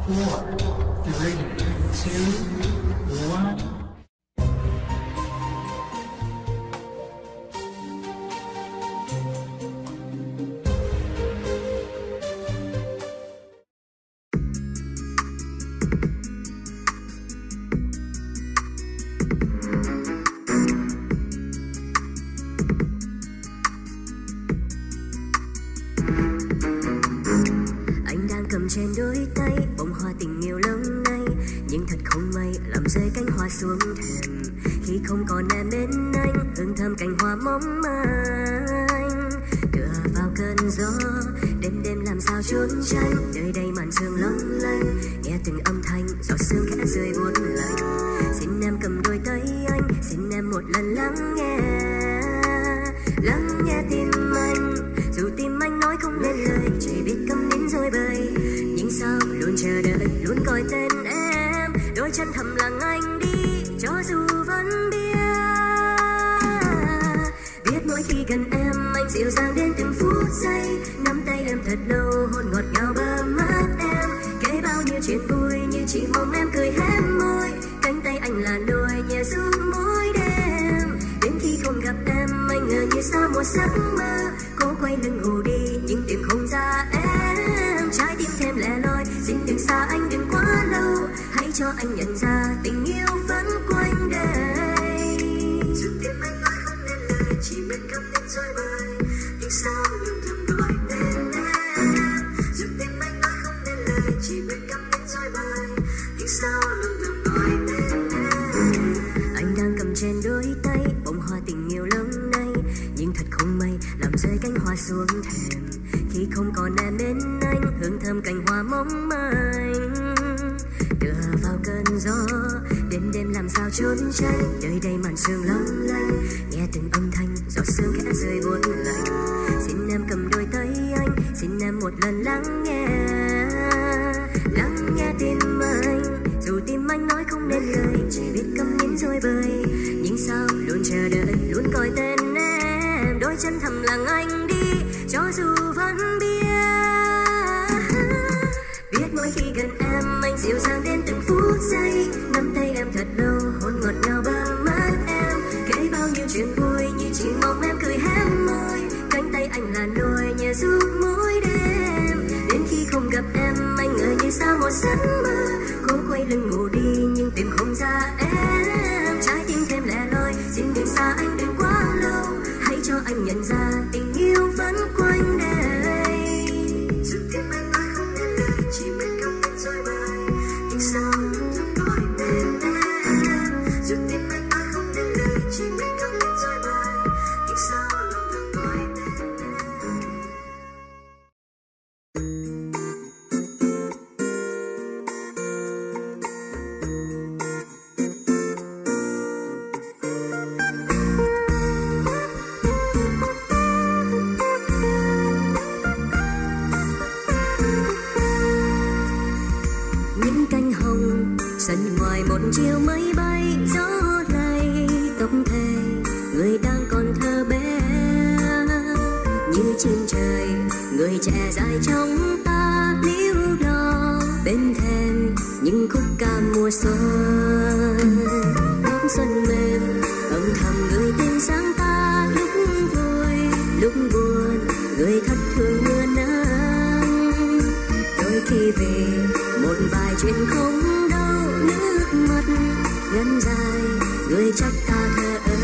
4, 3, 2, 1. Trên đôi tay bông hoa tình yêu lâu nay, nhưng thật không may làm rơi cánh hoa xuống thềm. Khi không còn em bên anh, hương thơm cành hoa mong manh. Tựa vào cơn gió, đêm đêm làm sao trốn tránh. Nơi đây màn sương long lanh, nghe từng âm thanh giọt sương khẽ rơi buốt lạnh. Xin em cầm đôi tay anh, xin em một lần lắng nghe tim anh. Dù tim anh nói không nên lời, chỉ biết câm nín rồi bời. Nhưng sao luôn chờ đợi, luôn gọi tên em. Đôi chân thầm lặng anh đi, cho dù vẫn biết mỗi khi gần em anh dịu dàng đến từng phút giây. Nắm tay em thật lâu, hôn ngọt ngào bờ mắt em. Kể bao nhiêu chuyện vui như chỉ mong em cười hé môi. Cánh tay anh là nỗi nhẹ giúp mỗi đêm. Đến khi không gặp em anh ngờ như xa một giấc mơ. Cố quay lưng ngủ đi nhưng tìm không ra em. Trái tim thêm lẻ loi, xin đừng xa anh đừng quá lâu. Hãy cho anh nhận ra tình yêu vẫn quanh đây. Dù tim anh nói không nên lời, chỉ biết câm nín rồi bời. Nhưng sao luôn thầm gọi tên em. Dù tim anh nói không nên lời, chỉ biết câm nín rồi bời. Nhưng sao luôn thầm gọi tên em. Anh đang cầm trên đôi tay bông hoa tình yêu lâu nay, nhưng thật không may làm rơi cánh hoa xuống thềm. Khi không còn em bên anh, hương thơm cành hoa mong manh. Tựa vào cơn gió, đêm đêm làm sao trốn tránh. Nơi đây màn sương long lanh, nghe từng âm thanh giọt sương khẽ rơi buốt lạnh. Xin em cầm đôi tay anh, xin em một lần lắng nghe tim anh. Dù tim anh nói không nên lời, chỉ biết câm nín rồi bời. Nhưng sao luôn chờ đợi, luôn gọi tên em. Đôi chân thầm lặng anh đi, cho dù vẫn biết mỗi khi gần em anh dịu dàng đến từng phút giây. Nắm tay em thật lâu, hôn ngọt ngào bờ mắt em. Kể bao nhiêu chuyện vui như chỉ mong em cười hé môi. Cánh tay anh là nỗi nhẹ giúp mỗi đêm. Đến khi không gặp em anh ngờ như xa một giấc mơ. Cố quay lưng ngủ đi nhưng tìm không ra em. Trái tim thêm lẻ loi, xin đừng xa anh đừng quá lâu. Hãy cho anh nhận ra tình yêu vẫn quanh đây. Dù tim anh nói không nên lời, chỉ biết câm nín rồi bời. Nhưng sao luôn thầm gọi tên em. Dù tim anh nói không nên lời, chỉ biết câm nín rồi bời. Nhưng sao luôn thầm gọi tên em. Sân ngoài một chiều mây bay gió lay tóc thề, người đang còn thơ bé như chim trời. Người trẻ dài trong ta liễu lo bên thềm những khúc ca mùa xuân. Góc xuân mềm âm thầm người tên sáng ta lúc vui lúc buồn. Người thất thường mưa nắng đôi khi về một vài chuyện không nước mắt ngân dài người trách ta thờ ơ.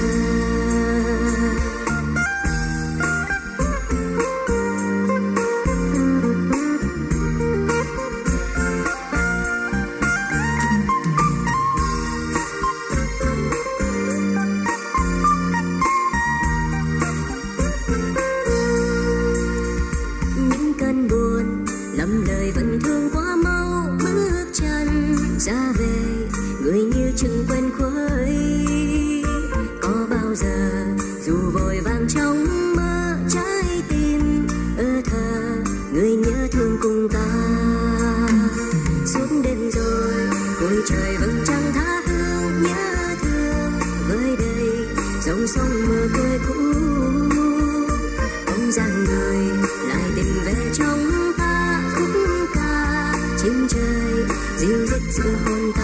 Những cơn buồn lầm lời vẫn thương quá mau, bước chân ra về người như chừng quên khuấy. Có bao giờ dù vội vàng trong mơ trái tim thờ người nhớ thương cùng ta. Suốt đêm rồi cuối trời vẫn chẳng tha hương nhớ thương với đây dòng sông mơ cười cũ. Bóng dáng người lại tìm về trong ta khúc ca chim trời dịu dứt sự hôn